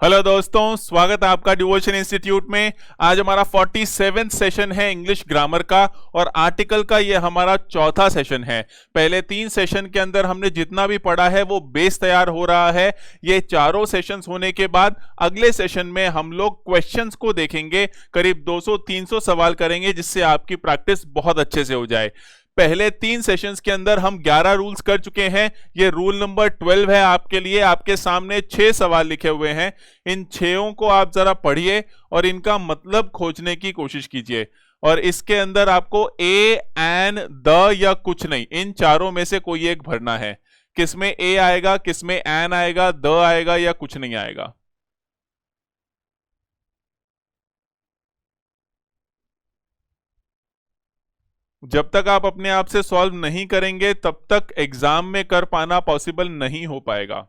Hello दोस्तों, स्वागत है आपका डिवोशन इंस्टीट्यूट में। आज हमारा 47 सेशन है इंग्लिश ग्रामर का और आर्टिकल का ये हमारा चौथा सेशन है। पहले 3 सेशन के अंदर हमने जितना भी पढ़ा है वो बेस तैयार हो रहा है। ये चारों सेशंस होने के बाद अगले सेशन में हम लोग क्वेश्चंस को देखेंगे। करीब 200-300 सवाल करेंगे जिससे आपकी प्रैक्टिस बहुत अच्छे से हो जाए। पहले 3 सेशंस के अंदर हम 11 रूल्स कर चुके हैं। ये रूल नंबर 12 है आपके लिए। आपके सामने 6 सवाल लिखे हुए हैं। इन 6 को आप जरा पढ़िए और इनका मतलब खोजने की कोशिश कीजिए। और इसके अंदर आपको ए, एन, द या कुछ नहीं, इन चारों में से कोई एक भरना है। किसमें ए आएगा, किसमें एन आएगा, द आएगा या कुछ नहीं आएगा। जब तक आप अपने आप से सॉल्व नहीं करेंगे तब तक एग्जाम में कर पाना पॉसिबल नहीं हो पाएगा।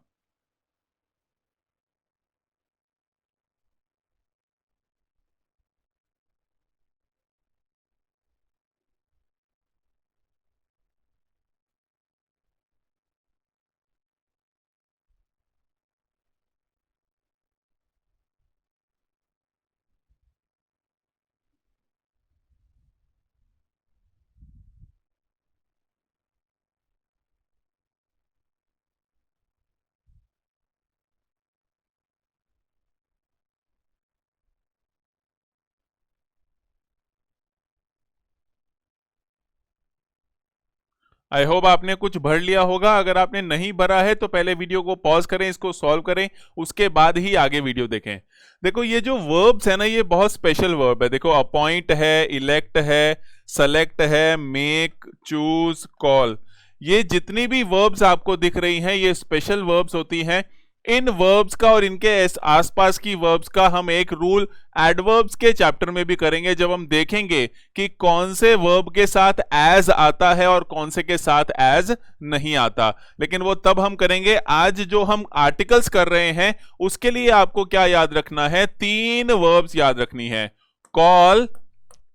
आई होप आपने कुछ भर लिया होगा। अगर आपने नहीं भरा है तो पहले वीडियो को पॉज करें, इसको सॉल्व करें, उसके बाद ही आगे वीडियो देखें। देखो ये जो वर्ब्स है ना, ये बहुत स्पेशल वर्ब है। देखो अपॉइंट है, इलेक्ट है, सेलेक्ट है, मेक, चूज, कॉल, ये जितनी भी वर्ब्स आपको दिख रही हैं ये स्पेशल वर्ब्स होती हैं। इन वर्ब्स का और इनके आसपास की वर्ब्स का हम एक रूल एडवर्ब्स के चैप्टर में भी करेंगे, जब हम देखेंगे कि कौन से वर्ब के साथ एज आता है और कौन से के साथ एज नहीं आता। लेकिन वो तब हम करेंगे। आज जो हम आर्टिकल्स कर रहे हैं उसके लिए आपको क्या याद रखना है, 3 वर्ब्स याद रखनी है, कॉल,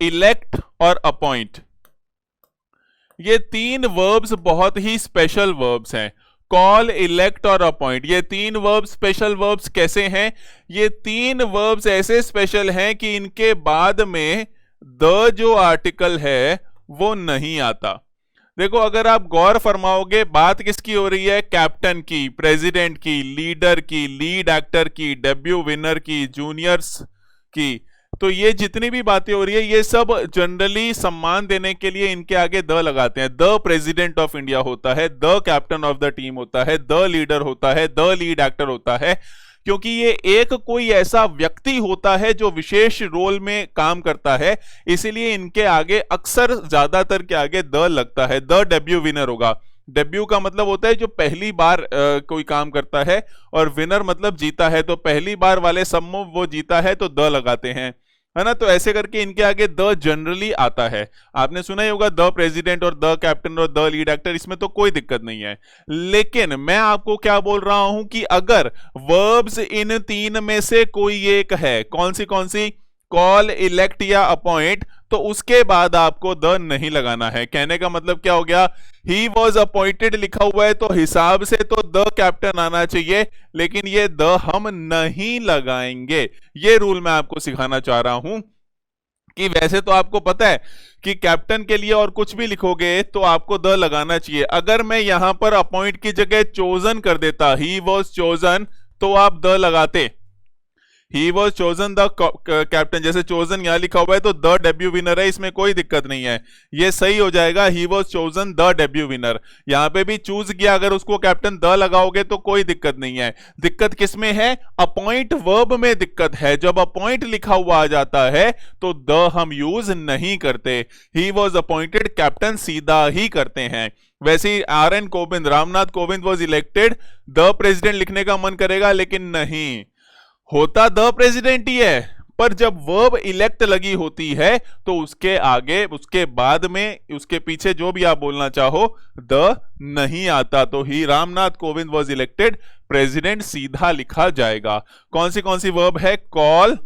इलेक्ट और अपॉइंट। ये 3 वर्ब्स बहुत ही स्पेशल वर्ब्स हैं। कॉल, इलेक्ट और अपॉइंट, ये 3 वर्ब्स स्पेशल वर्ब्स कैसे हैं? ये 3 वर्ब्स ऐसे स्पेशल हैं कि इनके बाद में द जो आर्टिकल है वो नहीं आता। देखो अगर आप गौर फरमाओगे, बात किसकी हो रही है? कैप्टन की, प्रेसिडेंट की, लीडर की, लीड एक्टर की, डेब्यू विनर की, जूनियर्स की। तो ये जितनी भी बातें हो रही है ये सब जनरली सम्मान देने के लिए इनके आगे द लगाते हैं। द प्रेसिडेंट ऑफ इंडिया होता है, the captain of the team होता है, द लीडर होता है, द लीड एक्टर होता है, क्योंकि ये एक कोई ऐसा व्यक्ति होता है जो विशेष रोल में काम करता है। इसीलिए इनके आगे अक्सर ज्यादातर के आगे द लगता है। द डेब्यू विनर होगा। डेब्यू का मतलब होता है जो पहली बार कोई काम करता है, और विनर मतलब जीता है। तो पहली बार वाले सब में वो जीता है तो द लगाते हैं, है ना। तो ऐसे करके इनके आगे द जनरली आता है। आपने सुना ही होगा द प्रेसिडेंट और द कैप्टन और द लीड एक्टर, इसमें तो कोई दिक्कत नहीं है। लेकिन मैं आपको क्या बोल रहा हूं कि अगर वर्ब्स इन 3 में से कोई एक है, कौन सी, कॉल, इलेक्ट या अपॉइंट, तो उसके बाद आपको द नहीं लगाना है। कहने का मतलब क्या हो गया? ही वॉज अपॉइंटेड लिखा हुआ है तो हिसाब से तो द कैप्टन आना चाहिए, लेकिन ये द हम नहीं लगाएंगे। ये रूल मैं आपको सिखाना चाह रहा हूं कि वैसे तो आपको पता है कि कैप्टन के लिए और कुछ भी लिखोगे तो आपको द लगाना चाहिए। अगर मैं यहां पर अपॉइंट की जगह चोजन कर देता, ही वॉज चोजन, तो आप द लगाते। He was chosen the captain, जैसे चोजन यहां लिखा हुआ है तो द डेब्यू विनर है, इसमें कोई दिक्कत नहीं है, ये सही हो जाएगा। He was chosen the debut winner. यहां पे भी चूज किया, अगर उसको कैप्टन द लगाओगे तो कोई दिक्कत नहीं है। दिक्कत किसमें है? अपॉइंट वर्ब में दिक्कत है। जब अपॉइंट लिखा हुआ आ जाता है तो द हम यूज नहीं करते। ही वॉज अपॉइंटेड कैप्टन सीधा ही करते हैं। वैसे ही R.N. Kovind, Ramnath Kovind was elected, the president लिखने का मन करेगा, लेकिन नहीं, होता द प्रेसिडेंट ही है, पर जब वर्ब इलेक्ट लगी होती है तो उसके आगे, उसके बाद में, उसके पीछे जो भी आप बोलना चाहो, द नहीं आता। तो ही Ramnath Kovind was elected president सीधा लिखा जाएगा। कौन सी वर्ब है? कॉल,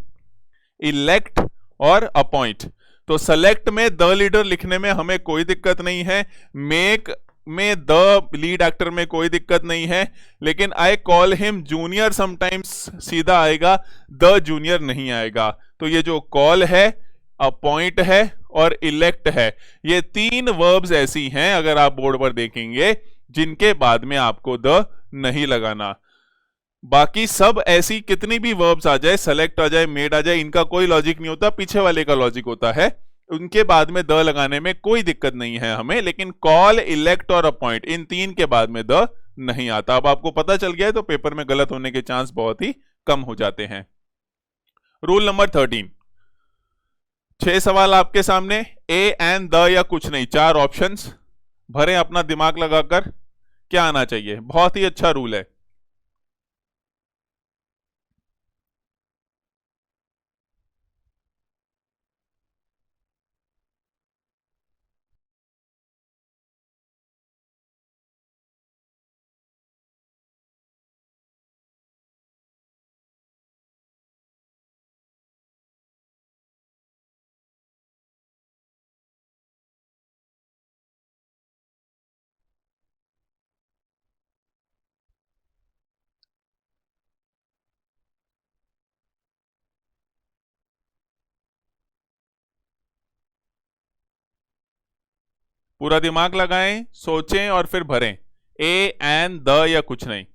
इलेक्ट और अपॉइंट। तो सेलेक्ट में द लीडर लिखने में हमें कोई दिक्कत नहीं है। मेक में द लीड एक्टर में कोई दिक्कत नहीं है, लेकिन I call him junior sometimes सीधा आएगा, द जूनियर नहीं आएगा। तो ये जो कॉल है, अपॉइंट है और इलेक्ट है, ये तीन वर्ब्स ऐसी हैं अगर आप बोर्ड पर देखेंगे जिनके बाद में आपको द नहीं लगाना। बाकी सब ऐसी कितनी भी वर्ब्स आ जाए, सेलेक्ट आ जाए, मेड आ जाए, इनका कोई लॉजिक नहीं होता, पीछे वाले का लॉजिक होता है, उनके बाद में द लगाने में कोई दिक्कत नहीं है हमें। लेकिन कॉल, इलेक्ट और अपॉइंट, इन तीन के बाद में द नहीं आता। अब आपको पता चल गया है तो पेपर में गलत होने के चांस बहुत ही कम हो जाते हैं। रूल नंबर 13, 6 सवाल आपके सामने, ए एंड द या कुछ नहीं, 4 ऑप्शंस भरें अपना दिमाग लगाकर, क्या आना चाहिए। बहुत ही अच्छा रूल है। पूरा दिमाग लगाएं, सोचें और फिर भरें, ए एंड द या कुछ नहीं।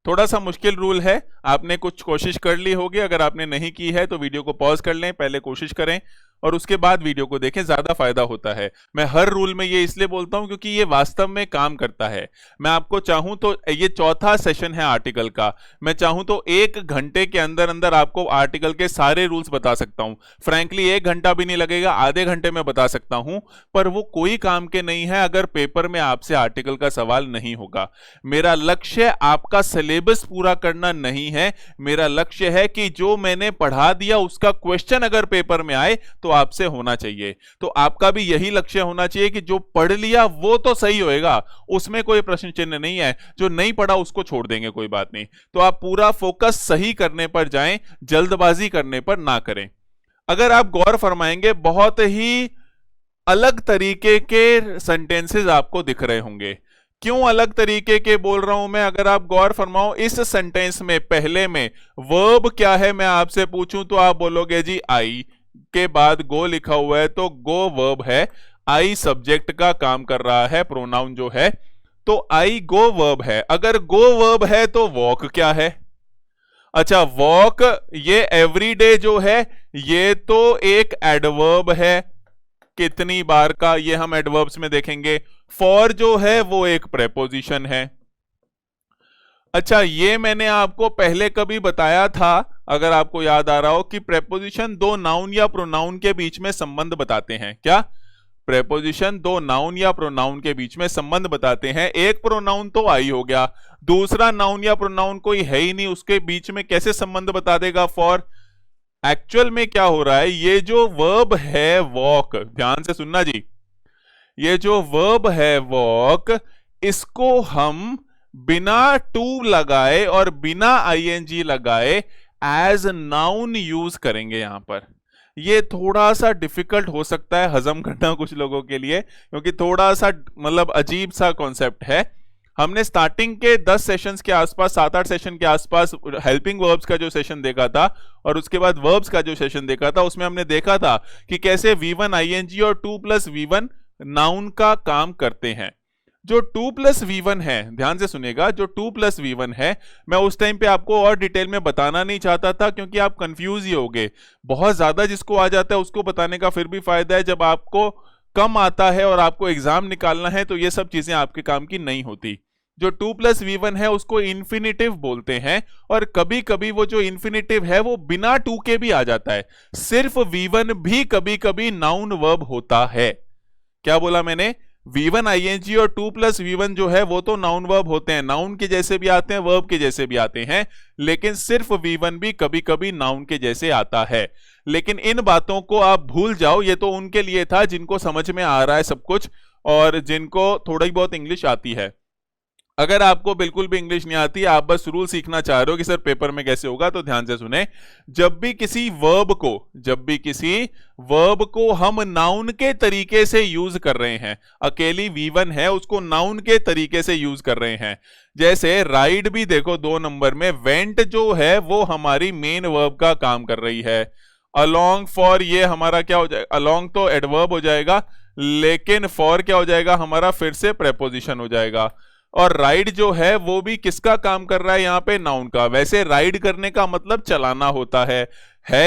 थोड़ा सा मुश्किल रूल है, आपने कुछ कोशिश कर ली होगी, अगर आपने नहीं की है तो वीडियो को पॉज कर लें, पहले कोशिश करें और उसके बाद वीडियो को देखें, ज्यादा फायदा होता है। मैं हर रूल में ये इसलिए बोलता हूं क्योंकि ये वास्तव में काम करता है। मैं आपको चाहूं तो, ये चौथा सेशन है आर्टिकल का, मैं चाहूं तो 1 घंटे के अंदर अंदर आपको आर्टिकल के सारे रूल्स बता सकता हूं। फ्रैंकली 1 घंटा भी नहीं लगेगा, आधे घंटे में बता सकता हूं, पर वो कोई काम के नहीं है अगर पेपर में आपसे आर्टिकल का सवाल नहीं होगा। मेरा लक्ष्य आपका सिलेबस पूरा करना नहीं है, मेरा लक्ष्य है कि जो मैंने पढ़ा दिया उसका क्वेश्चन अगर पेपर में आए तो आपसे होना चाहिए। तो आपका भी यही लक्ष्य होना चाहिए कि जो पढ़ लिया वो तो सही होएगा, उसमें कोई प्रश्न चिन्ह नहीं है, जो नहीं पढ़ा उसको छोड़ देंगे, कोई बात नहीं। तो आप पूरा फोकस सही करने पर जाएं, जल्दबाजी करने पर ना करें। अगर आप गौर फरमाएंगे, बहुत ही अलग तरीके के सेंटेंसेस आपको दिख रहे होंगे। क्यों अलग तरीके के बोल रहा हूं मैं, अगर आप गौर फरमाओ, इस सेंटेंस में पहले में वर्ब क्या है मैं आपसे पूछूं तो आप बोलोगे जी आई, के बाद गो लिखा हुआ है तो गो वर्ब है, आई सब्जेक्ट का काम कर रहा है, प्रोनाउन जो है, तो आई गो वर्ब है। अगर गो वर्ब है तो वॉक क्या है? अच्छा, वॉक ये एवरीडे जो है ये तो एक एडवर्ब है, कितनी बार का, ये हम एडवर्ब्स में देखेंगे। फॉर जो है वो एक प्रेपोजिशन है। अच्छा, ये मैंने आपको पहले कभी बताया था, अगर आपको याद आ रहा हो, कि प्रेपोजिशन दो नाउन या प्रोनाउन के बीच में संबंध बताते हैं। क्या? प्रेपोजिशन दो नाउन या प्रोनाउन के बीच में संबंध बताते हैं। एक प्रोनाउन तो आई हो गया, दूसरा नाउन या प्रोनाउन कोई है ही नहीं, उसके बीच में कैसे संबंध बता देगा फॉर? एक्चुअल में क्या हो रहा है, ये जो वर्ब है वॉक, ध्यान से सुनना जी, ये जो वर्ब है वॉक, इसको हम बिना टू लगाए और बिना आईएनजी लगाए एज नाउन यूज करेंगे यहां पर। ये थोड़ा सा डिफिकल्ट हो सकता है हजम करना कुछ लोगों के लिए, क्योंकि थोड़ा सा मतलब अजीब सा कॉन्सेप्ट है। हमने स्टार्टिंग के 10 सेशंस के आसपास, 7-8 सेशन के आसपास हेल्पिंग वर्ब्स का जो सेशन देखा था और उसके बाद वर्ब्स का जो सेशन देखा था, उसमें हमने देखा था कि कैसे V1 आईएनजी और 2 + V1 नाउन का काम करते हैं। जो 2 + V1 है, ध्यान से सुनिएगा, जो 2 + V1 है, मैं उस टाइम पे आपको और डिटेल में बताना नहीं चाहता था क्योंकि आप कंफ्यूज ही होगे। बहुत ज्यादा जिसको आ जाता है उसको बताने का फिर भी फायदा है, जब आपको कम आता है और आपको एग्जाम निकालना है तो ये सब चीजें आपके काम की नहीं होती। जो 2 + V1 है उसको इन्फिनिटिव बोलते हैं, और कभी कभी वो जो इन्फिनिटिव है वो बिना 2 के भी आ जाता है। सिर्फ V1 भी कभी कभी नाउन वर्ब होता है। क्या बोला मैंने? V1 आईएनजी और 2 + V1 जो है वो तो नाउन वर्ब होते हैं, नाउन के जैसे भी आते हैं, वर्ब के जैसे भी आते हैं, लेकिन सिर्फ V1 भी कभी कभी नाउन के जैसे आता है। लेकिन इन बातों को आप भूल जाओ, ये तो उनके लिए था जिनको समझ में आ रहा है सब कुछ और जिनको थोड़ी बहुत इंग्लिश आती है। अगर आपको बिल्कुल भी इंग्लिश नहीं आती, आप बस रूल सीखना चाह रहे हो कि सर पेपर में कैसे होगा, तो ध्यान से सुने। जब भी किसी वर्ब को हम नाउन के तरीके से यूज कर रहे हैं, अकेली V1 है उसको नाउन के तरीके से यूज कर रहे हैं। जैसे राइड भी देखो 2 नंबर में, वेंट जो है वो हमारी मेन वर्ब का काम कर रही है। अलोंग फॉर ये हमारा क्या हो जाएगा, अलोंग तो एडवर्ब हो जाएगा, लेकिन फॉर क्या हो जाएगा हमारा, फिर से प्रेपोजिशन हो जाएगा। और राइड जो है वो भी किसका काम कर रहा है यहाँ पे, नाउन का। वैसे राइड करने का मतलब चलाना होता है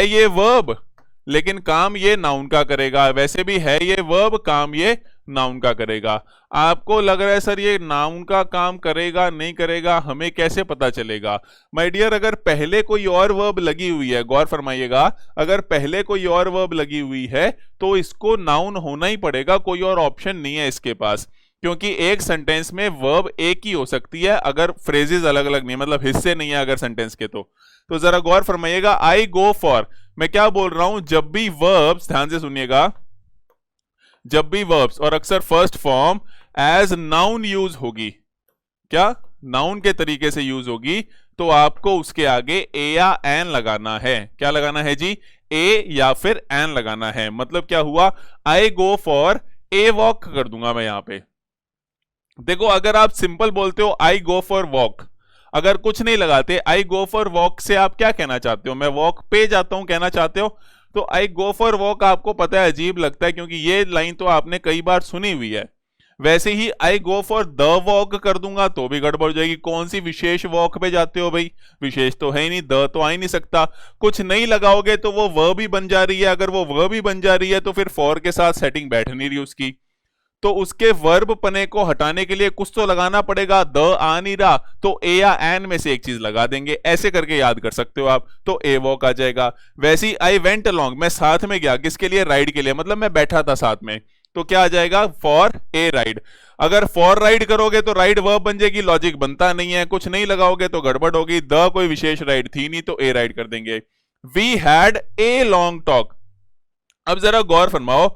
ये वर्ब, लेकिन काम ये नाउन का करेगा। वैसे भी है ये वर्ब, काम ये नाउन का करेगा। आपको लग रहा है सर ये नाउन का काम करेगा नहीं करेगा, हमें कैसे पता चलेगा? माय डियर, अगर पहले कोई और वर्ब लगी हुई है, गौर फरमाइएगा, अगर पहले कोई और वर्ब लगी हुई है तो इसको नाउन होना ही पड़ेगा, कोई और ऑप्शन नहीं है इसके पास। क्योंकि एक सेंटेंस में वर्ब एक ही हो सकती है अगर फ्रेजेस अलग अलग नहीं, मतलब हिस्से नहीं है अगर सेंटेंस के। तो जरा गौर फरमाइएगा, आई गो फॉर, मैं क्या बोल रहा हूं, जब भी वर्ब्स, ध्यान से सुनिएगा, जब भी वर्ब्स और अक्सर first form as noun use होगी, क्या नाउन के तरीके से यूज होगी, तो आपको उसके आगे ए या एन लगाना है। क्या लगाना है जी, ए या फिर एन लगाना है। मतलब क्या हुआ, आई गो फॉर ए वॉक कर दूंगा मैं यहां पे। देखो अगर आप सिंपल बोलते हो आई गो फॉर वॉक, अगर कुछ नहीं लगाते, आई गो फॉर वॉक से आप क्या कहना चाहते हो, मैं वॉक पे जाता हूं कहना चाहते हो। तो आई गो फॉर वॉक आपको पता है अजीब लगता है, क्योंकि ये लाइन तो आपने कई बार सुनी हुई है। वैसे ही आई गो फॉर द वॉक कर दूंगा तो भी गड़बड़ हो जाएगी। कौन सी विशेष वॉक पे जाते हो भाई, विशेष तो है ही नहीं, द तो आ ही नहीं सकता। कुछ नहीं लगाओगे तो वो वर्ब ही बन जा रही है, अगर वो वर्ब ही बन जा रही है तो फिर फॉर के साथ सेटिंग बैठ नहीं रही उसकी। तो उसके वर्ब पने को हटाने के लिए कुछ तो लगाना पड़ेगा, द आ नहीं रहा तो ए या एन में से एक चीज लगा देंगे, ऐसे करके याद कर सकते हो आप। तो ए वॉक आ जाएगा। वैसे ही आई वेंट अलोंग, मैं साथ में गया, किसके लिए, राइड के लिए, मतलब मैं बैठा था साथ में, तो क्या आ जाएगा, फॉर ए राइड। अगर फॉर राइड करोगे तो राइड वर्ब बन जाएगी, लॉजिक बनता नहीं है। कुछ नहीं लगाओगे तो गड़बड़ होगी, द कोई विशेष राइड थी नहीं तो ए राइड कर देंगे। We had a long talk. अब जरा गौर फरमाओ,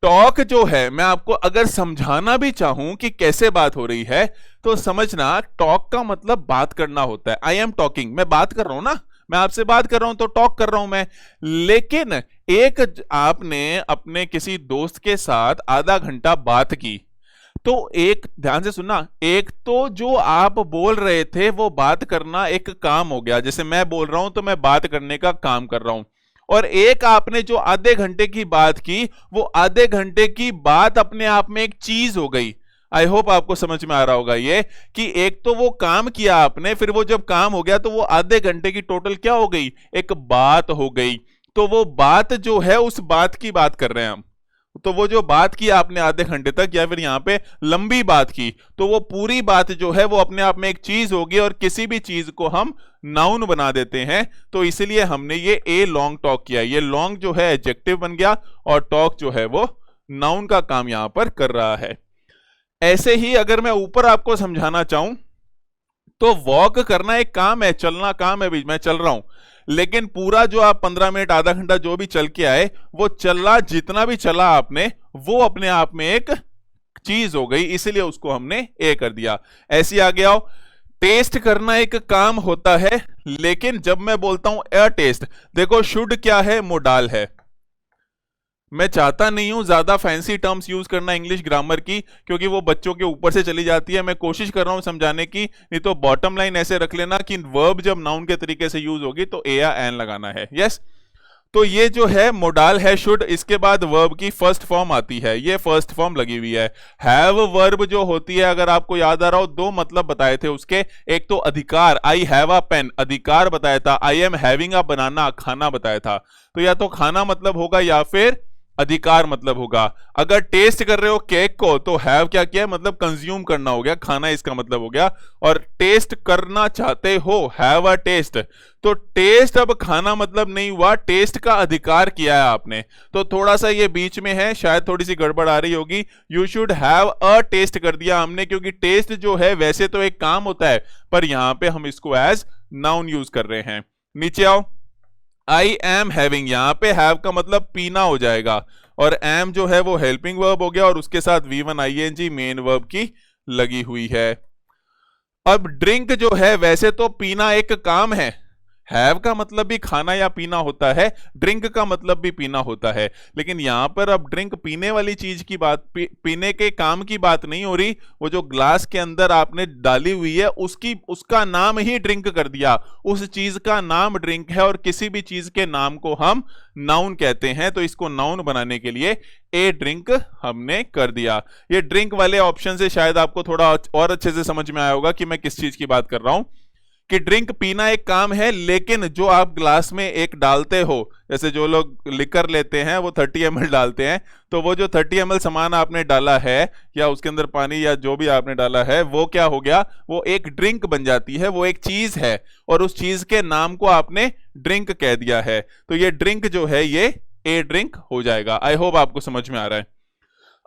टॉक जो है, मैं आपको अगर समझाना भी चाहूं कि कैसे बात हो रही है तो समझना, टॉक का मतलब बात करना होता है। आई एम टॉकिंग, मैं बात कर रहा हूं ना, मैं आपसे बात कर रहा हूं तो टॉक कर रहा हूं मैं। लेकिन एक आपने अपने किसी दोस्त के साथ आधा घंटा बात की, तो एक, ध्यान से सुनना, एक तो जो आप बोल रहे थे वो बात करना एक काम हो गया, जैसे मैं बोल रहा हूं तो मैं बात करने का काम कर रहा हूं। और एक आपने जो आधे घंटे की बात की, वो आधे घंटे की बात अपने आप में एक चीज हो गई। आई होप आपको समझ में आ रहा होगा ये, कि एक तो वो काम किया आपने, फिर वो जब काम हो गया तो वो आधे घंटे की टोटल क्या हो गई, एक बात हो गई। तो वो बात जो है, उस बात की बात कर रहे हैं हम। तो वो जो बात की आपने आधे घंटे तक, या फिर यहां पे लंबी बात की, तो वो पूरी बात जो है वो अपने आप में एक चीज होगी, और किसी भी चीज को हम नाउन बना देते हैं। तो इसलिए हमने ये ए लॉन्ग टॉक किया। ये लॉन्ग जो है एडजेक्टिव बन गया, और टॉक जो है वो नाउन का काम यहां पर कर रहा है। ऐसे ही अगर मैं ऊपर आपको समझाना चाहूं तो वॉक करना एक काम है, चलना काम है, मैं चल रहा हूं, लेकिन पूरा जो आप 15 मिनट आधा घंटा जो भी चल के आए, वो चला, जितना भी चला आपने, वो अपने आप में एक चीज हो गई, इसलिए उसको हमने ए कर दिया। ऐसे आगे आओ, टेस्ट करना एक काम होता है, लेकिन जब मैं बोलता हूं अ टेस्ट, देखो शुड क्या है, मोडाल है। मैं चाहता नहीं हूं ज्यादा फैंसी टर्म्स यूज करना इंग्लिश ग्रामर की, क्योंकि वो बच्चों के ऊपर से चली जाती है। मैं कोशिश कर रहा हूं समझाने की, नहीं तो बॉटम लाइन ऐसे रख लेना कि वर्ब जब नाउन के तरीके से यूज होगी तो ए या एन लगाना है। यस, तो ये जो है मोडाल है शुड, इसके बाद वर्ब की फर्स्ट फॉर्म आती है, ये फर्स्ट फॉर्म लगी हुई है। हैव वर्ब जो होती है, अगर आपको याद आ रहा हो, दो मतलब बताए थे उसके, एक तो अधिकार, आई हैव अ पेन, अधिकार बताया था। आई एम हैविंग अ बनाना, खाना बताया था। तो या तो खाना मतलब होगा या फिर अधिकार मतलब होगा। अगर टेस्ट कर रहे हो केक को तो हैव क्या किया, मतलब कंज्यूम करना हो गया, खाना इसका मतलब हो गया। और टेस्ट करना चाहते हो, हैव अ टेस्ट, तो टेस्ट अब खाना मतलब नहीं हुआ, टेस्ट का अधिकार किया है आपने। तो थोड़ा सा ये बीच में है, शायद थोड़ी सी गड़बड़ आ रही होगी। You should have a test कर दिया हमने, क्योंकि टेस्ट जो है वैसे तो एक काम होता है, पर यहां पे हम इसको एज नाउन यूज कर रहे हैं। नीचे आओ, आई एम हैविंग, यहां पे हैव का मतलब पीना हो जाएगा, और एम जो है वो हेल्पिंग वर्ब हो गया, और उसके साथ V1 ING मेन वर्ब की लगी हुई है। अब ड्रिंक जो है वैसे तो पीना एक काम है, हैव का मतलब भी खाना या पीना होता है, ड्रिंक का मतलब भी पीना होता है, लेकिन यहां पर अब ड्रिंक पीने वाली चीज की बात, पीने के काम की बात नहीं हो रही। वो जो ग्लास के अंदर आपने डाली हुई है उसका नाम ही ड्रिंक कर दिया, उस चीज का नाम ड्रिंक है, और किसी भी चीज के नाम को हम नाउन कहते हैं, तो इसको नाउन बनाने के लिए ए ड्रिंक हमने कर दिया। ये ड्रिंक वाले ऑप्शन से शायद आपको थोड़ा और अच्छे से समझ में आया होगा कि मैं किस चीज की बात कर रहा हूं, कि ड्रिंक पीना एक काम है, लेकिन जो आप ग्लास में एक डालते हो, जैसे जो लोग लिकर लेते हैं वो 30 ml डालते हैं, तो वो जो 30 ml सामान आपने डाला है या उसके अंदर पानी या जो भी आपने डाला है वो क्या हो गया, वो एक ड्रिंक बन जाती है, वो एक चीज है, और उस चीज के नाम को आपने ड्रिंक कह दिया है, तो ये ड्रिंक जो है ये ए ड्रिंक हो जाएगा। आई होप आपको समझ में आ रहा है।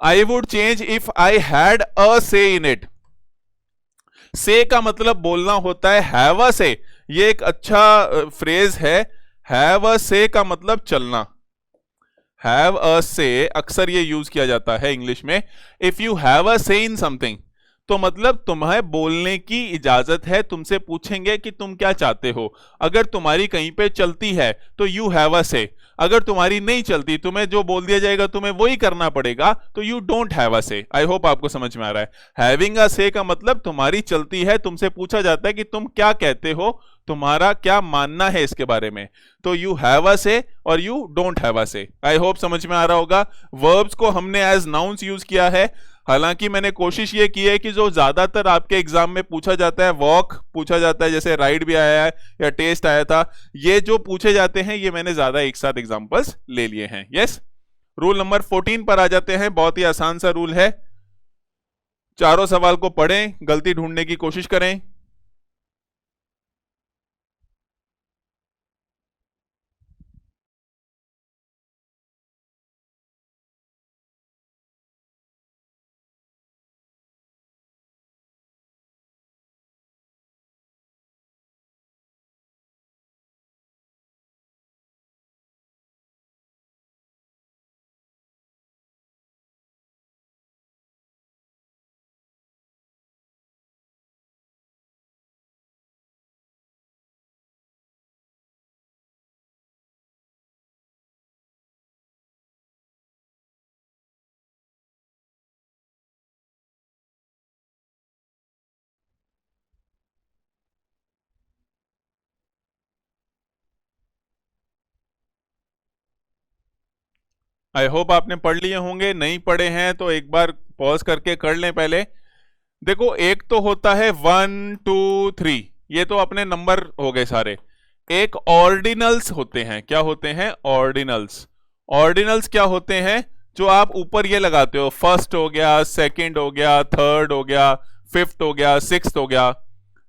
I would change if I had a से इन इट। से का मतलब बोलना होता है, हैव अ से ये एक अच्छा फ्रेज है। हैव अ से का मतलब चलना, हैव अ से अक्सर ये यूज किया जाता है इंग्लिश में। इफ यू हैव अ से इन समथिंग, तो मतलब तुम्हें बोलने की इजाजत है, तुमसे पूछेंगे कि तुम क्या चाहते हो। अगर तुम्हारी कहीं पे चलती है तो यू हैव अ से, अगर तुम्हारी नहीं चलती, तुम्हें जो बोल दिया जाएगा तुम्हें वही करना पड़ेगा, तो यू डोंट हैव अ से। आई होप आपको समझ में आ रहा है। हैविंग अ से का मतलब तुम्हारी चलती है, तुमसे पूछा जाता है कि तुम क्या कहते हो, तुम्हारा क्या मानना है इसके बारे में, तो यू हैव अ से और यू डोंट हैव अ से। आई होप समझ में आ रहा होगा। वर्ब्स को हमने एज नाउन्स यूज किया है, हालांकि मैंने कोशिश ये की है कि जो ज्यादातर आपके एग्जाम में पूछा जाता है, वॉक पूछा जाता है, जैसे राइड भी आया है या टेस्ट आया था, ये जो पूछे जाते हैं ये मैंने ज्यादा एक साथ एग्जांपल्स ले लिए हैं। यस, रूल नंबर 14 पर आ जाते हैं। बहुत ही आसान सा रूल है, चारों सवाल को पढ़ें, गलती ढूंढने की कोशिश करें। आई होप आपने पढ़ लिए होंगे, नहीं पढ़े हैं तो एक बार पॉज करके कर लें पहले। देखो, एक तो होता है 1 2 3, ये तो अपने नंबर हो गए सारे। एक ऑर्डिनल्स होते हैं, क्या होते हैं? ऑर्डिनल्स। ऑर्डिनल्स क्या होते हैं? जो आप ऊपर ये लगाते हो, फर्स्ट हो गया, सेकंड हो गया, थर्ड हो गया, फिफ्थ हो गया, सिक्स्थ हो गया,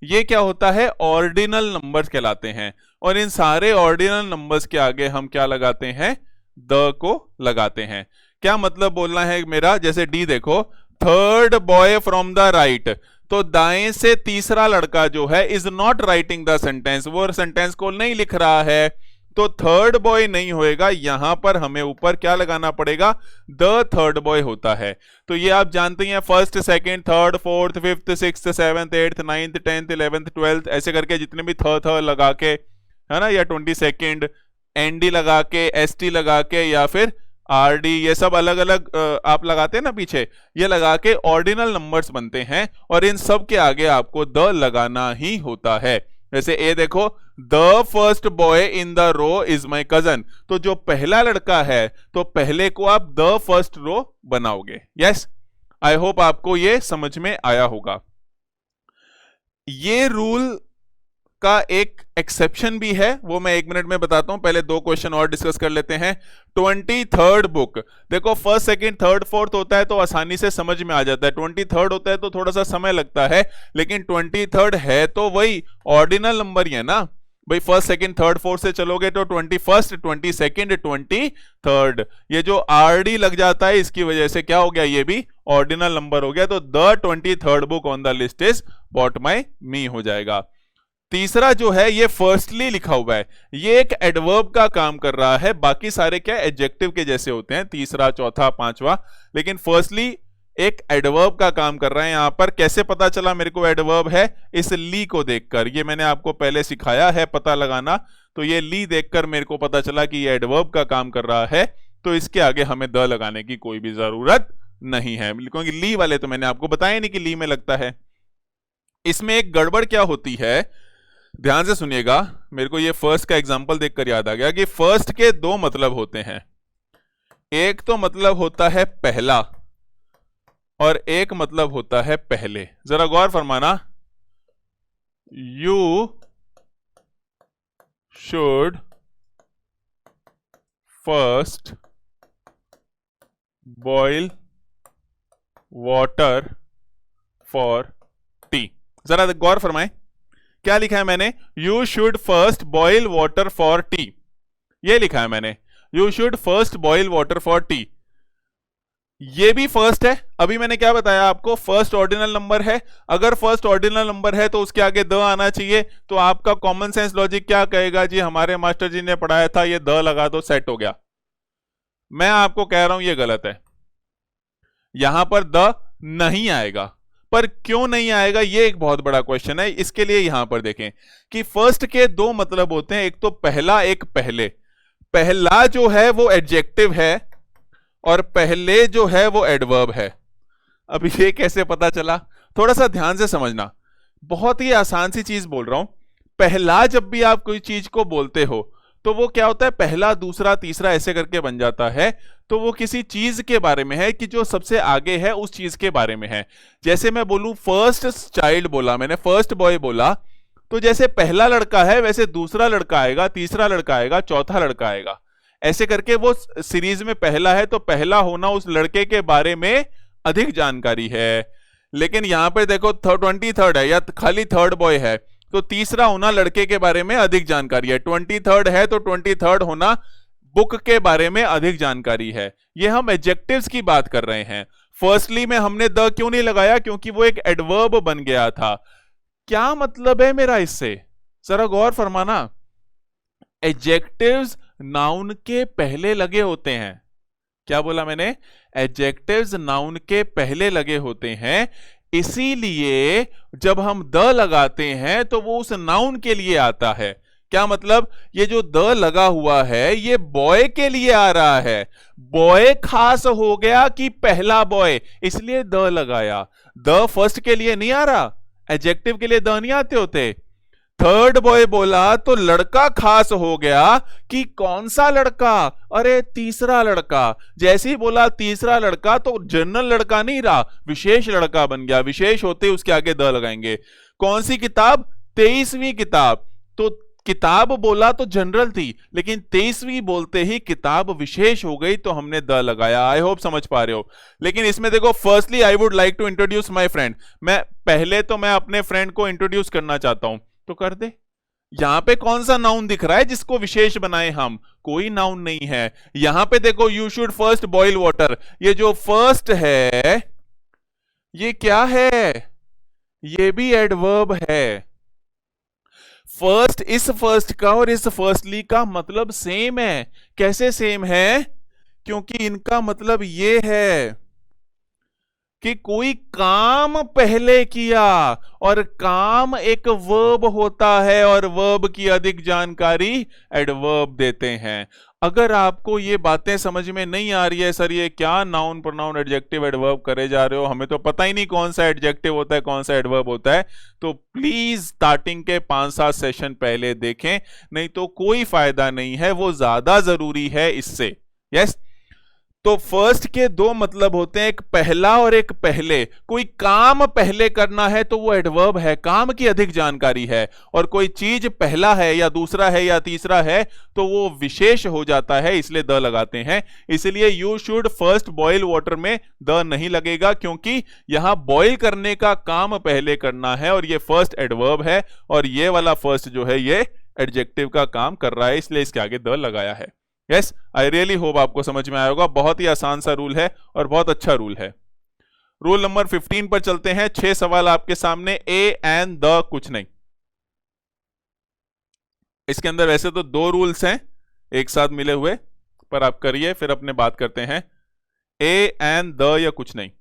ये क्या होता है? ऑर्डिनल नंबर्स कहलाते हैं। और इन सारे ऑर्डिनल नंबर्स के आगे हम क्या लगाते हैं? द को लगाते हैं। क्या मतलब बोलना है मेरा? जैसे डी देखो, third boy from the right, तो दाएं से तीसरा लड़का जो है is not writing the sentence, वो सेंटेंस को नहीं लिख रहा है, तो थर्ड बॉय नहीं होएगा, यहां पर हमें ऊपर क्या लगाना पड़ेगा? द थर्ड बॉय होता है। तो ये आप जानते हैं, first second third fourth fifth sixth seventh eighth ninth tenth 11th 12th ऐसे करके जितने भी थ लगा के, है ना, या 22nd एनडी लगा के, एसटी लगा के, या फिर आरडी, ये सब अलग अलग आप लगाते हैं ना पीछे, ये लगा के ऑर्डिनल नंबर्स बनते हैं, और इन सब के आगे आपको द लगाना ही होता है। जैसे ए देखो, the first boy in the row is my cousin, तो जो पहला लड़का है तो पहले को आप द फर्स्ट रो बनाओगे। यस, आई होप आपको ये समझ में आया होगा। ये रूल का एक एक्सेप्शन भी है, वो मैं 1 मिनट में बताता हूं, पहले 2 क्वेश्चन और डिस्कस कर लेते हैं। 23rd बुक देखो, फर्स्ट सेकंड थर्ड फोर्थ होता है तो आसानी से समझ में आ जाता है, 23rd होता है तो थोड़ा सा समय लगता है, लेकिन 23rd है तो वही ऑर्डिनल नंबर ही है ना भाई। फर्स्ट सेकंड थर्ड फोर्थ से चलोगे तो 21st 22nd 23rd, ये जो आरडी लग जाता है इसकी वजह से क्या हो गया? ये भी ऑर्डिनल नंबर हो गया, तो the 23rd book on the list is what my me हो जाएगा। तीसरा जो है ये फर्स्टली लिखा हुआ है, ये एक एडवर्ब का काम कर रहा है, बाकी सारे क्या एडजेक्टिव के जैसे होते हैं, तीसरा चौथा पांचवा, लेकिन फर्स्टली एक एडवर्ब का काम कर रहा है यहां पर। कैसे पता चला मेरे को एडवर्ब है? इस ली को देखकर, ये मैंने आपको पहले सिखाया है पता लगाना, तो ये ली देखकर मेरे को पता चला कि ये एडवर्ब का काम कर रहा है, तो इसके आगे हमें द लगाने की कोई भी जरूरत नहीं है, क्योंकि ली वाले तो मैंने आपको बताया नहीं कि ली में लगता है। इसमें एक गड़बड़ क्या होती है, ध्यान से सुनिएगा, मेरे को ये फर्स्ट का एग्जांपल देखकर याद आ गया कि फर्स्ट के दो मतलब होते हैं। एक तो मतलब होता है पहला और एक मतलब होता है पहले। जरा गौर फरमाना, you should first boil water for tea. जरा गौर फरमाएं, क्या लिखा है मैंने? You should first boil water for tea, ये लिखा है मैंने, you should first boil water for tea. ये भी फर्स्ट है, अभी मैंने क्या बताया आपको, फर्स्ट ऑर्डिनल नंबर है। अगर फर्स्ट ऑर्डिनल नंबर है तो उसके आगे द आना चाहिए, तो आपका कॉमन सेंस लॉजिक क्या कहेगा जी, हमारे मास्टर जी ने पढ़ाया था, ये द लगा दो, सेट हो गया। मैं आपको कह रहा हूं ये गलत है, यहां पर द नहीं आएगा। पर क्यों नहीं आएगा, ये एक बहुत बड़ा क्वेश्चन है। इसके लिए यहां पर देखें कि फर्स्ट के दो मतलब होते हैं, एक तो पहला, एक पहले। पहला जो है वो एडजेक्टिव है और पहले जो है वो एडवर्ब है। अब ये कैसे पता चला, थोड़ा सा ध्यान से समझना, बहुत ही आसान सी चीज बोल रहा हूं। पहला जब भी आप कोई चीज को बोलते हो तो वो क्या होता है, पहला, दूसरा, तीसरा ऐसे करके बन जाता है। तो वो किसी चीज के बारे में है कि जो सबसे आगे है उस चीज के बारे में है। जैसे मैं बोलूं फर्स्ट चाइल्ड बोला मैंने, फर्स्ट बॉय बोला, तो जैसे पहला लड़का है वैसे दूसरा लड़का आएगा, तीसरा लड़का आएगा, चौथा लड़का आएगा, ऐसे करके वो सीरीज में पहला है तो पहला होना उस लड़के के बारे में अधिक जानकारी है। लेकिन यहां पर देखो 23rd है या खाली थर्ड बॉय है, तो तीसरा होना लड़के के बारे में अधिक जानकारी है। 23rd है तो 23rd होना बुक के बारे में अधिक जानकारी है। ये हम एडजेक्टिव्स की बात कर रहे हैं। फर्स्टली में हमने द क्यों नहीं लगाया, क्योंकि वो एक एडवर्ब बन गया था। क्या मतलब है मेरा इससे, जरा गौर फरमाना। एडजेक्टिव्स नाउन के पहले लगे होते हैं। क्या बोला मैंने? एडजेक्टिव्स नाउन के पहले लगे होते हैं, इसीलिए जब हम द लगाते हैं तो वो उस नाउन के लिए आता है। क्या मतलब, ये जो द लगा हुआ है ये बॉय के लिए आ रहा है। बॉय खास हो गया कि पहला बॉय, इसलिए द लगाया। द फर्स्ट के लिए नहीं आ रहा, एडजेक्टिव के लिए द नहीं आते होते। थर्ड बॉय बोला तो लड़का खास हो गया कि कौन सा लड़का, अरे तीसरा लड़का। जैसे ही बोला तीसरा लड़का तो जनरल लड़का नहीं रहा, विशेष लड़का बन गया। विशेष होते उसके आगे द लगाएंगे। कौन सी किताब? 23वीं किताब। तो किताब बोला तो जनरल थी, लेकिन 23वीं बोलते ही किताब विशेष हो गई तो हमने द लगाया। आई होप समझ पा रहे हो। लेकिन इसमें देखो, firstly I would like to introduce my friend. मैं अपने फ्रेंड को इंट्रोड्यूस करना चाहता हूं, तो कर दे। यहां पे कौन सा नाउन दिख रहा है जिसको विशेष बनाए हम? कोई नाउन नहीं है। यहां पे देखो, you should first boil water, ये जो फर्स्ट है ये क्या है? ये भी एडवर्ब है। फर्स्ट, इस फर्स्ट का और इस फर्स्टली का मतलब सेम है। कैसे सेम है? क्योंकि इनका मतलब ये है कि कोई काम पहले किया, और काम एक वर्ब होता है और वर्ब की अधिक जानकारी एडवर्ब देते हैं। अगर आपको ये बातें समझ में नहीं आ रही है, सर ये क्या नाउन प्रोनाउन एडजेक्टिव एडवर्ब करे जा रहे हो, हमें तो पता ही नहीं कौन सा एडजेक्टिव होता है कौन सा एडवर्ब होता है, तो प्लीज स्टार्टिंग के 5-7 सेशन पहले देखें, नहीं तो कोई फायदा नहीं है, वो ज्यादा जरूरी है इससे। यस, तो फर्स्ट के दो मतलब होते हैं, एक पहला और एक पहले। कोई काम पहले करना है तो वो एडवर्ब है, काम की अधिक जानकारी है। और कोई चीज पहला है या दूसरा है या तीसरा है तो वो विशेष हो जाता है, इसलिए द लगाते हैं। इसलिए you should first boil water में द नहीं लगेगा, क्योंकि यहां बॉयल करने का काम पहले करना है और ये फर्स्ट एडवर्ब है, और ये वाला फर्स्ट जो है ये एडजेक्टिव का काम कर रहा है, इसलिए इसके आगे द लगाया है। यस, आई रियली होप आपको समझ में आएगा। बहुत ही आसान सा रूल है और बहुत अच्छा रूल है। रूल नंबर 15 पर चलते हैं। 6 सवाल आपके सामने, ए एंड द कुछ नहीं। इसके अंदर वैसे तो 2 रूल्स हैं एक साथ मिले हुए, पर आप करिए फिर अपने बात करते हैं। ए एंड द या कुछ नहीं।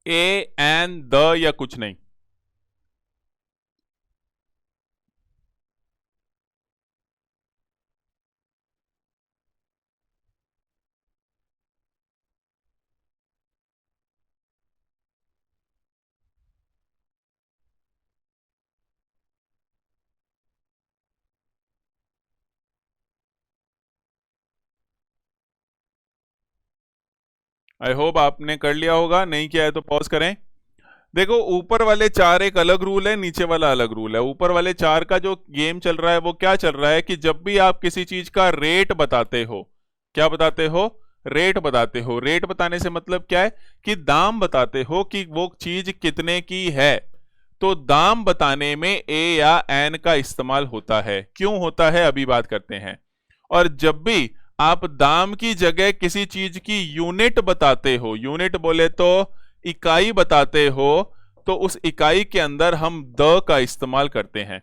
ए एन द या कुछ नहीं? आई होप आपने कर लिया होगा, नहीं किया है तो पॉज करें। देखो ऊपर वाले चार एक अलग रूल है, नीचे वाला अलग रूल है। ऊपर वाले चार का जो गेम चल रहा है वो क्या चल रहा है कि जब भी आप किसी चीज का रेट बताते हो, क्या बताते हो? रेट बताते हो। रेट बताने से मतलब क्या है कि दाम बताते हो कि वो चीज कितने की है। तो दाम बताने में ए या एन का इस्तेमाल होता है। क्यों होता है अभी बात करते हैं। और जब भी आप दाम की जगह किसी चीज की यूनिट बताते हो, यूनिट बोले तो इकाई बताते हो, तो उस इकाई के अंदर हम द का इस्तेमाल करते हैं।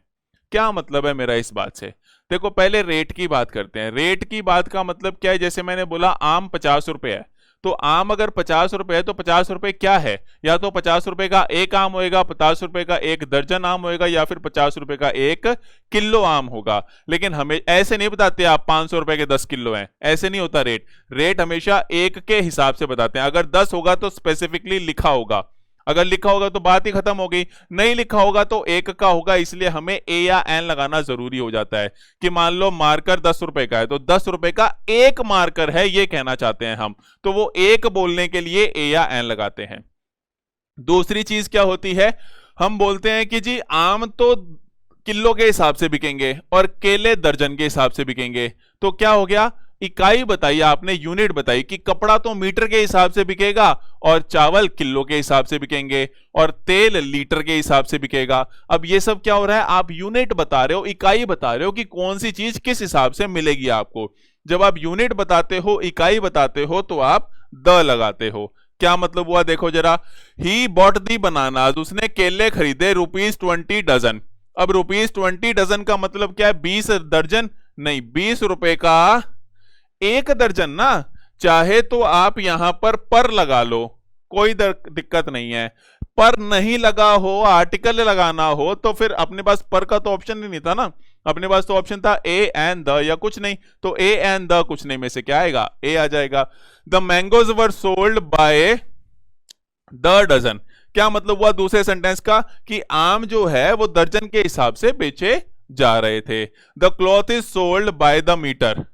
क्या मतलब है मेरा इस बात से? देखो पहले रेट की बात करते हैं। रेट की बात का मतलब क्या है? जैसे मैंने बोला आम 50 रुपए है, तो आम अगर 50 रुपए है तो 50 रुपए क्या है? या तो 50 रुपए का एक आम होएगा, 50 रुपए का एक दर्जन आम होएगा, या फिर 50 रुपए का एक किलो आम होगा। लेकिन हमें ऐसे नहीं बताते आप 500 रुपए के 10 किलो हैं, ऐसे नहीं होता। रेट रेट हमेशा एक के हिसाब से बताते हैं। अगर 10 होगा तो स्पेसिफिकली लिखा होगा, अगर लिखा होगा तो बात ही खत्म हो गई, नहीं लिखा होगा तो एक का होगा। इसलिए हमें ए या एन लगाना जरूरी हो जाता है कि मान लो मार्कर 10 रुपए का है तो 10 रुपए का एक मार्कर है, ये कहना चाहते हैं हम, तो वो एक बोलने के लिए ए या एन लगाते हैं। दूसरी चीज क्या होती है? हम बोलते हैं कि जी आम तो किलो के हिसाब से बिकेंगे और केले दर्जन के हिसाब से बिकेंगे। तो क्या हो गया? इकाई बताई आपने, यूनिट बताई कि कपड़ा तो मीटर के हिसाब से बिकेगा और चावल किलो के हिसाब से बिकेंगे और तेल लीटर के हिसाब से बिकेगा। अब ये सब क्या हो रहा है? आप यूनिट बता रहे हो, इकाई बता रहे हो कि कौन सी चीज किस हिसाब से मिलेगी आपको। जब आप यूनिट बताते हो, इकाई बताते हो, तो आप द लगाते हो। क्या मतलब हुआ देखो जरा। ही बॉट दी बनानाज, उसने केले खरीदे ₹20 डजन। अब ₹20 डजन का मतलब क्या है? 20 दर्जन नहीं, 20 रुपए का एक दर्जन ना। चाहे तो आप यहां पर लगा लो, कोई दिक्कत नहीं है। पर नहीं लगा हो, आर्टिकल लगाना हो, तो फिर अपने पास पर का तो ऑप्शन ही नहीं था ना। अपने पास तो ऑप्शन था ए एंड द या कुछ नहीं। तो ए एंड द कुछ नहीं में से क्या आएगा? ए आ जाएगा। The mangoes were sold by the dozen. क्या मतलब हुआ दूसरे सेंटेंस का? कि आम जो है वो दर्जन के हिसाब से बेचे जा रहे थे। The cloth is sold by the metre.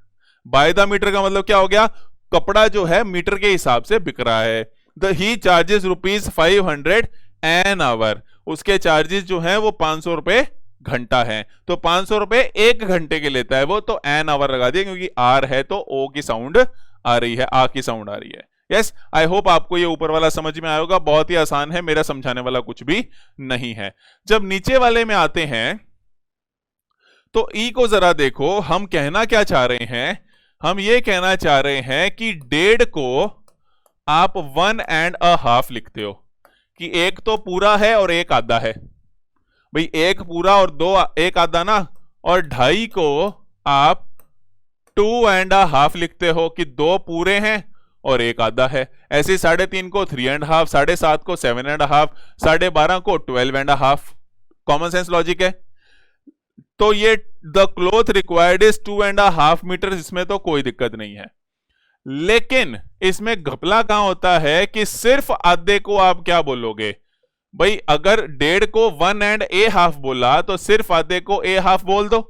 By the metre का मतलब क्या हो गया? कपड़ा जो है मीटर के हिसाब से बिक रहा है। The he charges ₹500 an hour. उसके चार्जेस जो है वो 500 रुपए घंटा है। तो 500 रुपए एक घंटे के लेता है वो, तो एन आवर लगा दिया क्योंकि आर है तो ओ की साउंड आ रही है, आ की साउंड आ रही है। यस, आई होप आपको ये ऊपर वाला समझ में आएगा। बहुत ही आसान है, मेरा समझाने वाला कुछ भी नहीं है। जब नीचे वाले में आते हैं तो ई को जरा देखो, हम कहना क्या चाह रहे हैं? हम ये कहना चाह रहे हैं कि 1.5 को आप 1.5 लिखते हो कि एक तो पूरा है और एक आधा है। भाई एक पूरा और दो एक आधा ना। और 2.5 को आप 2.5 लिखते हो कि दो पूरे हैं और एक आधा है। ऐसे 3.5 को 3.5, 7.5 को 7.5, 12.5 को 12.5। कॉमन सेंस लॉजिक है। तो ये the cloth required is 2.5 metre, इसमें तो कोई दिक्कत नहीं है। लेकिन इसमें घपला कहां होता है कि सिर्फ आधे को आप क्या बोलोगे? भाई अगर 1.5 को 1.5 बोला तो सिर्फ आधे को A½ बोल दो।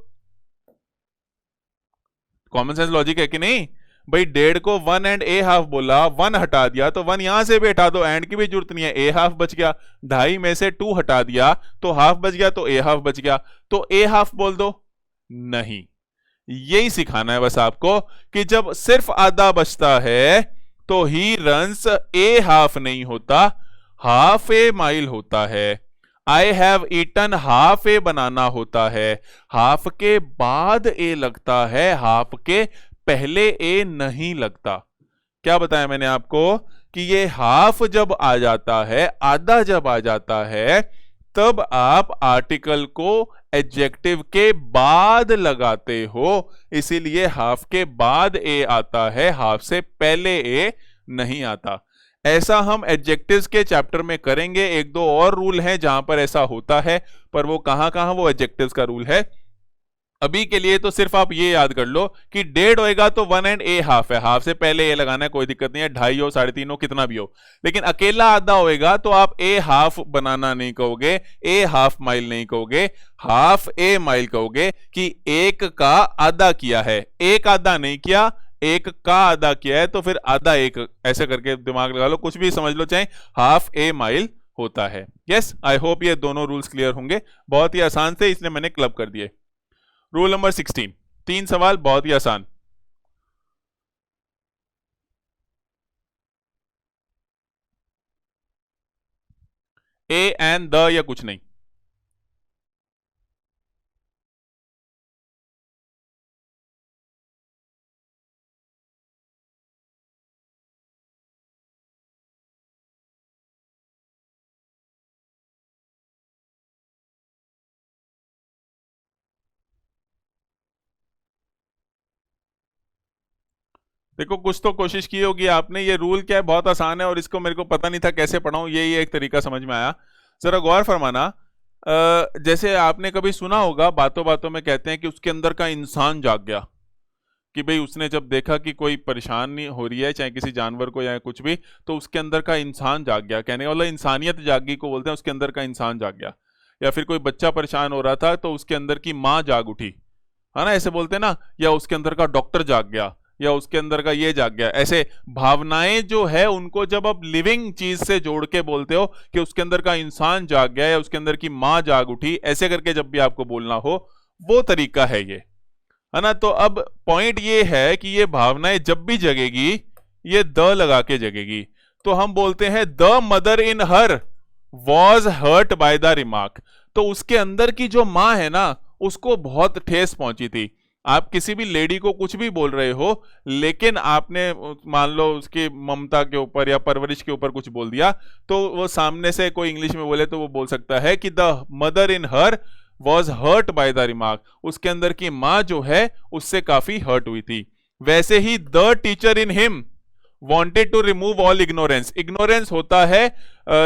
कॉमन सेंस लॉजिक है कि नहीं? भाई 1.5 को 1.5 बोला, 1 हटा दिया तो 1 यहां से भी हटा दो, एंड की भी जरूरत नहीं है, A½ बच गया। 2.5 में से 2 हटा दिया तो हाफ बच गया, तो A½ बच गया, तो A½ बोल दो। नहीं, यही सिखाना है बस आपको कि जब सिर्फ आधा बचता है तो ही रन्स A½ नहीं होता, ½ ए माइल होता है। आई हैव ईटन ½ ए बनाना होता है। हाफ के बाद ए लगता है, हाफ के पहले ए नहीं लगता। क्या बताया मैंने आपको कि ये हाफ जब आ जाता है, आधा जब आ जाता है, तब आप आर्टिकल को एडजेक्टिव के बाद लगाते हो। इसीलिए हाफ के बाद ए आता है, हाफ से पहले ए नहीं आता। ऐसा हम एडजेक्टिव्स के चैप्टर में करेंगे। एक दो और रूल हैं जहां पर ऐसा होता है, पर वो कहां कहां, वो एडजेक्टिव्स का रूल है। अभी के लिए तो सिर्फ आप ये याद कर लो कि डेढ़ होएगा तो 1 एंड ए हाफ है, हाफ से पहले ए लगाना है, कोई दिक्कत नहीं है, 2.5 हो 3.5 हो कितना भी हो। लेकिन अकेला आधा होएगा तो आप ए हाफ बनाना नहीं कहोगे, ए हाफ माइल नहीं कहोगे, हाफ ए माइल कहोगे कि एक का आधा किया है, एक आधा नहीं किया, एक का आधा किया है, तो फिर आधा एक, ऐसे करके दिमाग लगा लो, कुछ भी समझ लो, चाहे हाफ ए माइल होता है। यस, आई होप ये दोनों रूल्स क्लियर होंगे। बहुत ही आसान थे, इसलिए मैंने क्लब कर दिए। रूल नंबर 16, 3 सवाल बहुत ही आसान। ए एंड द या कुछ नहीं। देखो कुछ तो कोशिश की होगी आपने। ये रूल क्या है, बहुत आसान है और इसको मेरे को पता नहीं था कैसे पढ़ाऊं, यही एक तरीका समझ में आया। जरा गौर फरमाना, जैसे आपने कभी सुना होगा, बातों बातों में कहते हैं कि उसके अंदर का इंसान जाग गया, कि भाई उसने जब देखा कि कोई परेशान नहीं हो रही है, चाहे किसी जानवर को या कुछ भी, तो उसके अंदर का इंसान जाग गया। कहने का मतलब इंसानियत जागी को बोलते हैं, उसके अंदर का इंसान जाग गया। या फिर कोई बच्चा परेशान हो रहा था तो उसके अंदर की माँ जाग उठी, है ना, ऐसे बोलते हैं ना। या उसके अंदर का डॉक्टर जाग गया, या उसके अंदर का ये जाग गया। ऐसे भावनाएं जो है उनको जब आप लिविंग चीज से जोड़ के बोलते हो कि उसके अंदर का इंसान जाग गया या उसके अंदर की माँ जाग उठी, ऐसे करके जब भी आपको बोलना हो, वो तरीका है ये, है ना। तो अब पॉइंट ये है कि ये भावनाएं जब भी जगेगी, ये द लगा के जगेगी। तो हम बोलते हैं the mother in her was hurt by the remark. तो उसके अंदर की जो माँ है ना, उसको बहुत ठेस पहुंची थी। आप किसी भी लेडी को कुछ भी बोल रहे हो, लेकिन आपने मान लो उसकी ममता के ऊपर या परवरिश के ऊपर कुछ बोल दिया, तो वो सामने से कोई इंग्लिश में बोले तो वो बोल सकता है कि the mother in her was hurt by the remark. उसके अंदर की माँ जो है उससे काफी हर्ट हुई थी। वैसे ही the teacher in him wanted to remove all ignorance। ignorance होता है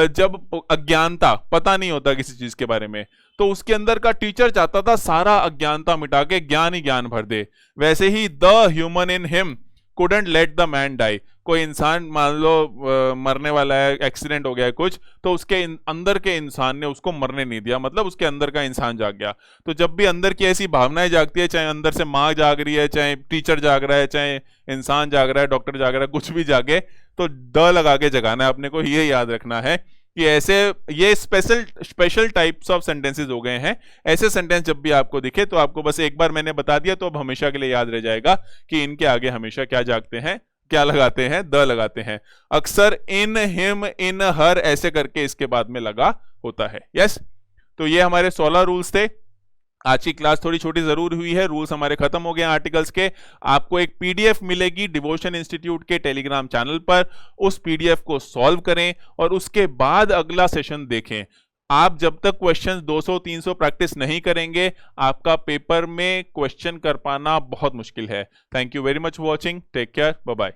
जब अज्ञानता, पता नहीं होता किसी चीज के बारे में, तो उसके अंदर का टीचर चाहता था सारा अज्ञानता मिटा के ज्ञान ही ज्ञान भर दे। वैसे ही the human in him couldn't let the man die। कोई इंसान मान लो मरने वाला है, एक्सीडेंट हो गया है कुछ, तो उसके अंदर के इंसान ने उसको मरने नहीं दिया, मतलब उसके अंदर का इंसान जाग गया। तो जब भी अंदर की ऐसी भावनाएं जागती है, चाहे अंदर से माँ जाग रही है, चाहे टीचर जाग रहा है, चाहे इंसान जाग रहा है, डॉक्टर जाग रहा है, कुछ भी जागे, तो द लगा के जगाना है अपने को। ये याद रखना है कि ऐसे ये स्पेशल टाइप्स ऑफ सेंटेंसेस हो गए हैं। ऐसे सेंटेंस जब भी आपको दिखे तो आपको बस एक बार मैंने बता दिया तो अब हमेशा के लिए याद रह जाएगा कि इनके आगे हमेशा क्या जागते हैं, क्या लगाते हैं, द लगाते हैं। अक्सर इन हिम इन हर ऐसे करके इसके बाद में लगा होता है। यस, तो ये हमारे 16 रूल्स थे। आज की क्लास थोड़ी छोटी जरूर हुई है, रूल्स हमारे खत्म हो गए आर्टिकल्स के। आपको एक पीडीएफ मिलेगी डिवोशन इंस्टीट्यूट के टेलीग्राम चैनल पर, उस पीडीएफ को सॉल्व करें और उसके बाद अगला सेशन देखें। आप जब तक क्वेश्चंस 200-300 प्रैक्टिस नहीं करेंगे, आपका पेपर में क्वेश्चन कर पाना बहुत मुश्किल है। Thank you very much for watching, take care, bye bye.